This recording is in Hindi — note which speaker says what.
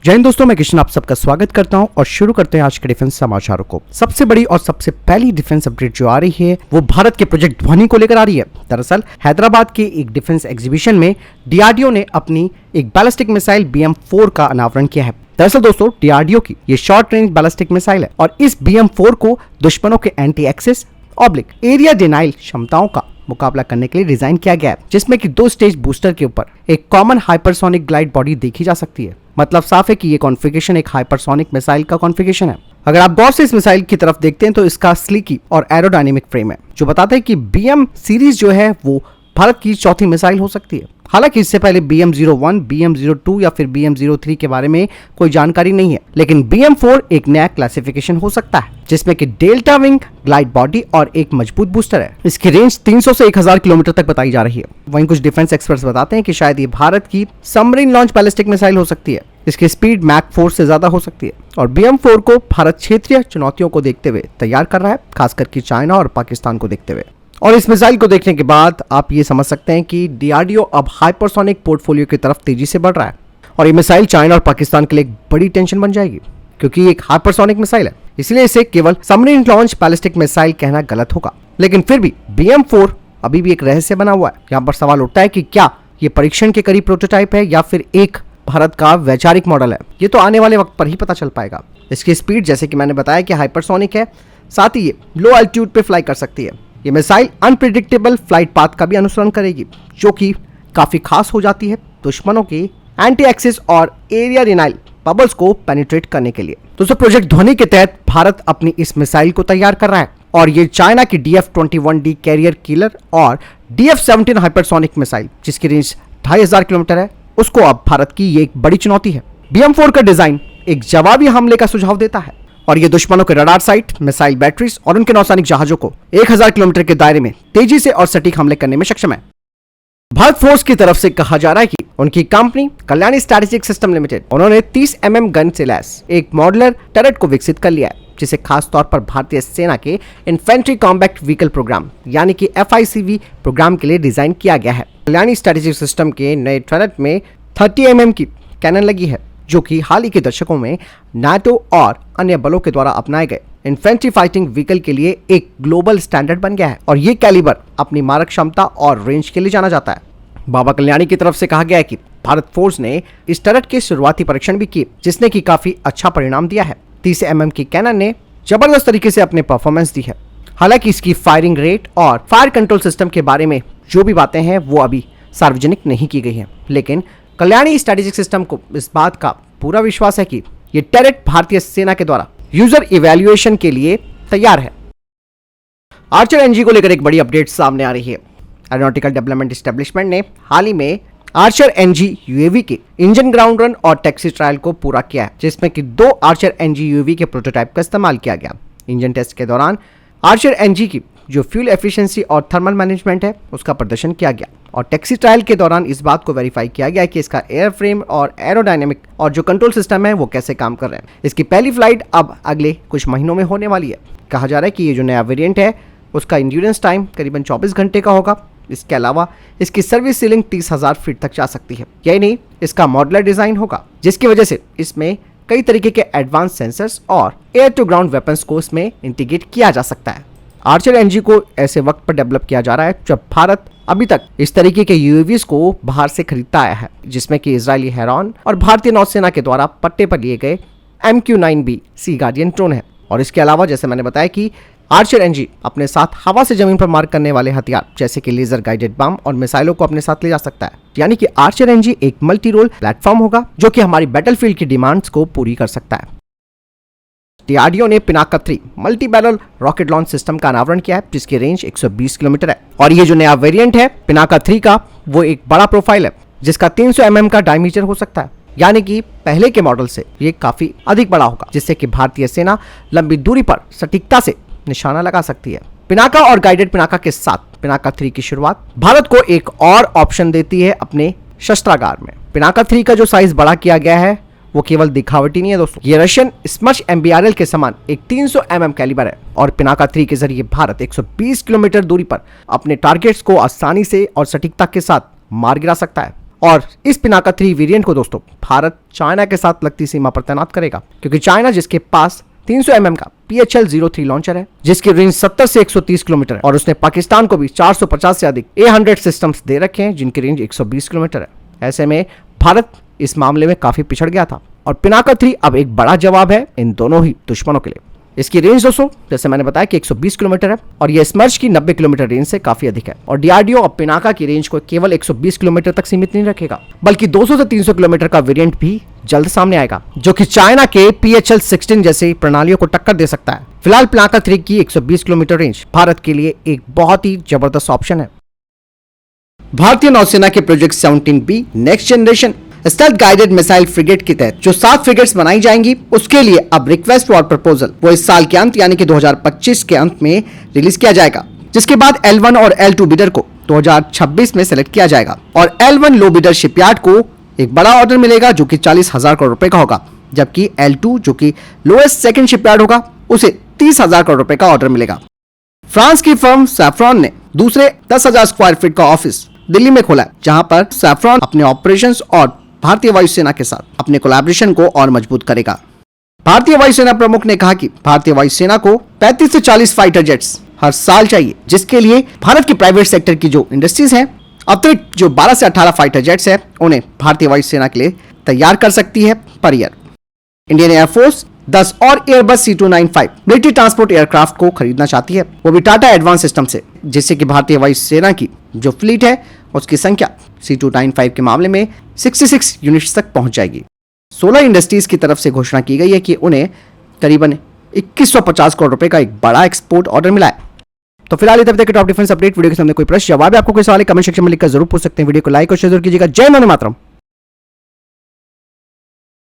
Speaker 1: जय हिंद दोस्तों, मैं किशन आप सबका स्वागत करता हूं और शुरू करते हैं आज के डिफेंस समाचारों को। सबसे बड़ी और सबसे पहली डिफेंस अपडेट जो आ रही है वो भारत के प्रोजेक्ट ध्वनि को लेकर आ रही है। दरअसल हैदराबाद के एक डिफेंस एग्जीबिशन में डीआरडीओ ने अपनी एक बैलिस्टिक मिसाइल BM-4 का अनावरण किया है। दरअसल दोस्तों, डीआरडीओ की ये शॉर्ट रेंज बैलिस्टिक मिसाइल है और इस BM-4 को दुश्मनों के एंटी एक्सेस एरिया डिनाइल क्षमताओं का मुकाबला करने के लिए डिजाइन किया गया है, जिसमें कि 2 स्टेज बूस्टर के ऊपर एक कॉमन हाइपरसोनिक ग्लाइड बॉडी देखी जा सकती है। मतलब साफ है कि ये कॉन्फ़िगरेशन एक हाइपरसोनिक मिसाइल का कॉन्फ़िगरेशन है। अगर आप गौर से इस मिसाइल की तरफ देखते हैं तो इसका स्लीकी और एरोडायनेमिक फ्रेम है, जो बताता है कि BM सीरीज जो है वो भारत की चौथी मिसाइल हो सकती है। हालांकि इससे पहले BM-01, BM-02 या फिर BM-03 के बारे में कोई जानकारी नहीं है, लेकिन BM-4 एक नया क्लासिफिकेशन हो सकता है, जिसमें कि डेल्टा विंग, ग्लाइड बॉडी और एक मजबूत बूस्टर है। इसकी रेंज 300 से 1000 किलोमीटर तक बताई जा रही है। वहीं कुछ डिफेंस एक्सपर्ट्स बताते हैं कि शायद ये भारत की सबमरीन लॉन्च बैलिस्टिक मिसाइल हो सकती है। इसकी स्पीड मैक 4 से ज्यादा हो सकती है और BM-4 को भारत क्षेत्रीय चुनौतियों को देखते हुए तैयार कर रहा है, खासकर कि चाइना और पाकिस्तान को देखते हुए। और इस मिसाइल को देखने के बाद आप ये समझ सकते हैं कि डीआरडीओ अब हाइपरसोनिक पोर्टफोलियो की तरफ तेजी से बढ़ रहा है और ये मिसाइल चाइना और पाकिस्तान के लिए एक बड़ी टेंशन बन जाएगी, क्योंकि ये एक हाइपरसोनिक मिसाइल है। इसलिए इसे केवल सबमरीन लॉन्च बैलिस्टिक मिसाइल कहना गलत होगा। लेकिन फिर भी BM-4 अभी भी एक रहस्य बना हुआ है। यहाँ पर सवाल उठता है कि क्या ये परीक्षण के करीब प्रोटोटाइप है या फिर एक भारत का वैचारिक मॉडल है। ये तो आने वाले वक्त पर ही पता चल पाएगा। इसकी स्पीड जैसे कि मैंने बताया कि हाइपरसोनिक है, साथ ही ये लो एल्टीट्यूड पे फ्लाई कर सकती है। ये मिसाइल अनप्रेडिक्टेबल फ्लाइट पाथ का भी अनुसरण करेगी, जो कि काफी खास हो जाती है दुश्मनों के एंटी एक्सिस और एरिया डिनाइल बबल्स को पेनिट्रेट करने के लिए। दोस्तों, प्रोजेक्ट ध्वनि के तहत भारत अपनी इस मिसाइल को तैयार कर रहा है और ये चाइना की DF-21D कैरियर किलर और DF-17 हाइपरसोनिक मिसाइल, जिसकी रेंज 2500 किलोमीटर है, उसको अब भारत की ये एक बड़ी चुनौती है। BM-4 का डिजाइन एक जवाबी हमले का सुझाव देता है और ये दुश्मनों के रडार साइट, मिसाइल बैटरीज और उनके नौसैनिक जहाजों को 1000 किलोमीटर के दायरे में तेजी से और सटीक हमले करने में सक्षम है। भारत फोर्स की तरफ से कहा जा रहा है कि उनकी company Kalyani strategic system limited, उन्होंने 30 mm गन से लैस एक मॉडुलर टरेट को विकसित कर लिया है, जिसे खास तौर पर भारतीय सेना के इन्फेंट्री कॉम्बैट व्हीकल प्रोग्राम यानी कि FICV प्रोग्राम के लिए डिजाइन किया गया है। कल्याणी स्ट्रैटेजिक सिस्टम के नए टरेट में 30 mm की कैनन लगी है, जो कि हाल ही के दशकों में नाटो और अन्य बलों के द्वारा अपनाए गए इन्फेंट्री फाइटिंग व्हीकल के लिए एक ग्लोबल स्टैंडर्ड बन गया है और ये कैलिबर अपनी मारक क्षमता और रेंज के लिए जाना जाता है। बाबा कल्याणी की तरफ से कहा गया है कि भारत फोर्स ने इस टरेट के शुरुआती परीक्षण भी किए, जिसने की काफी अच्छा परिणाम दिया है। 30 mm की कैनन ने जबरदस्त तरीके से अपने परफॉर्मेंस दी है। हालांकि इसकी फायरिंग रेट और फायर कंट्रोल सिस्टम के बारे में जो भी बातें हैं वो अभी सार्वजनिक नहीं की गई है, लेकिन कल्याणी स्ट्रैटेजिक सिस्टम को इस बात का पूरा विश्वास है कि ये टरेट भारतीय सेना के द्वारा यूजर इवैल्यूएशन के लिए तैयार है। आर्चर NG को लेकर एक बड़ी अपडेट सामने आ रही है। एरोनॉटिकल डेवलपमेंट एस्टेब्लिशमेंट ने हाल ही में आर्चर NG UAV के इंजन ग्राउंड रन और टैक्सी ट्रायल को पूरा किया है, जिसमें कि 2 आर्चर NG UAV के प्रोटोटाइप का इस्तेमाल किया गया। इंजन टेस्ट के दौरान आर्चर NG की जो फ्यूल एफिशिएंसी और थर्मल मैनेजमेंट है उसका प्रदर्शन किया गया और टैक्सी ट्रायल के दौरान इस बात को वेरीफाई किया गया कि इसका एयर फ्रेम और एरोडायनेमिक और जो कंट्रोल सिस्टम है वो कैसे काम कर रहे हैं। इसकी पहली फ्लाइट अब अगले कुछ महीनों में होने वाली है। कहा जा रहा है कि ये जो नया वेरिएंट है उसका इंड्योरेंस टाइम करीबन 24 घंटे का होगा। इसके अलावा इसकी सर्विस सीलिंग 30,000 फीट तक जा सकती है। यही नहीं, इसका मॉडुलर डिजाइन होगा, जिसकी वजह से इसमें कई तरीके के एडवांस सेंसर्स और एयर टू ग्राउंड वेपन्स को इसमें इंटीग्रेट किया जा सकता है। आर्चर NG को ऐसे वक्त पर डेवलप किया जा रहा है जब भारत अभी तक इस तरीके के UAVs को बाहर से खरीदता आया है, जिसमें कि इजरायली हेरॉन और भारतीय नौसेना के द्वारा पट्टे पर लिए गए MQ-9B सी गार्डियन ड्रोन है। और इसके अलावा जैसे मैंने बताया कि आर्चर NG अपने साथ हवा से जमीन पर मार करने वाले हथियार जैसे कि लेजर गाइडेड बम और मिसाइलों को अपने साथ ले जा सकता है। यानी कि आर्चर NG एक मल्टी रोल प्लेटफॉर्म होगा जो कि हमारी बैटलफील्ड की डिमांड्स को पूरी कर सकता है। डीआरडीओ ने Pinaka 3 multi barrel rocket launch system का अनावरण किया है, जिसकी रेंज 120 किलोमीटर है और ये जो नया वेरिएंट है पिनाका 3 का वो एक बड़ा प्रोफाइल है, जिसका 300 mm का डायमीटर हो सकता है। यानी कि पहले के मॉडल से ये काफी अधिक बड़ा होगा, जिससे कि भारतीय सेना लंबी दूरी पर सटीकता से निशाना लगा सकती है। पिनाका और गाइडेड पिनाका के साथ पिनाका 3 की शुरुआत भारत को एक और ऑप्शन देती है अपने शस्त्रागार में। पिनाका 3 का जो साइज बड़ा किया गया है वो केवल दिखावटी नहीं है दोस्तों, ये रशियन स्मर्च MBRL के समान एक 300 mm कैलिबर है और पिनाका 3 के जरिए भारत 120 किलोमीटर दूरी पर अपने टारगेट्स को आसानी से और सटीकता के साथ मार गिरा सकता है। और इस पिनाका 3 वेरिएंट को दोस्तों भारत चाइना के साथ लगती सीमा पर तैनात करेगा, क्योंकि चाइना जिसके पास 300 mm का PHL-03 लॉन्चर है जिसकी रेंज 70 से 130 किलोमीटर है, और उसने पाकिस्तान को भी 450 से अधिक A100 सिस्टम्स दे रखे हैं जिनकी रेंज 120 किलोमीटर है। ऐसे में भारत इस मामले में काफी पिछड़ गया था और पिनाका 3 अब एक बड़ा जवाब है इन दोनों ही दुश्मनों के लिए। इसकी रेंज दोस्तों जैसे मैंने बताया कि 120 किलोमीटर है और यह स्मर्श की 90 किलोमीटर रेंज से काफी अधिक है। और डीआरडीओ अब पिनाका की रेंज को केवल 120 किलोमीटर तक सीमित नहीं रखेगा, बल्कि 200 से 300 किलोमीटर का वेरिएंट भी जल्द सामने आएगा, जो कि चाइना के PHL-16 जैसी प्रणालियों को टक्कर दे सकता है। फिलहाल पिनाका 3 की 120 किलोमीटर रेंज भारत के लिए एक बहुत ही जबरदस्त ऑप्शन है। भारतीय नौसेना के project 17B next generation stealth guided missile frigate के तहत जो 7 फ्रिगेट्स बनाई जाएंगी, उसके लिए अब रिक्वेस्ट फॉर प्रपोजल वो इस साल के अंत यानी कि 2025 के अंत में रिलीज किया जाएगा, जिसके बाद L1 और L2 बिडर को 2026 में सेलेक्ट किया जाएगा और L1 लो बिडर शिपयार्ड को एक बड़ा ऑर्डर मिलेगा जो कि 40,000 करोड़ रुपए का होगा, जबकि L2 जो कि लोएस्ट सेकंड शिपयार्ड होगा उसे 30,000 करोड़ रुपए का ऑर्डर मिलेगा। फ्रांस की फर्म सैफ्रॉन ने दूसरे 10,000 स्क्वायर फीट का ऑफिस दिल्ली में खोला है, जहां पर सैफ्रॉन अपने ऑपरेशंस और भारतीय वायुसेना के साथ अपने कोलैबोरेशन को और मजबूत करेगा। भारतीय वायुसेना प्रमुख ने कहा कि भारतीय वायुसेना को 35 से 40 फाइटर जेट्स हर साल चाहिए, जिसके लिए भारत की प्राइवेट सेक्टर की जो इंडस्ट्रीज हैं अतिरिक्त जो 12 से 18 फाइटर जेट्स हैं उन्हें भारतीय वायुसेना के लिए तैयार कर सकती है पर ईयर। इंडियन एयरफोर्स 10 और Airbus C295 military transport aircraft को खरीदना चाहती है, वो भी टाटा एडवांस सिस्टम से, जिससे कि भारतीय वायुसेना की जो फ्लीट है उसकी संख्या C295 के मामले में 66 यूनिट्स तक पहुंच जाएगी। 16 इंडस्ट्रीज की तरफ से घोषणा की गई है कि उन्हें करीबन 2150 करोड़ रुपए का एक बड़ा एक्सपोर्ट ऑर्डर मिला है। तो फिलहाल तब तक के टॉप डिफेंस अपडेट वीडियो के सामने कोई प्रश्न जवाब है, आपको कोई सवाल कमेंट सेक्शन में लिखकर जरूर पूछ सकते हैं। वीडियो को लाइक और शेयर कीजिएगा। जय हिंद, वंदे मातरम।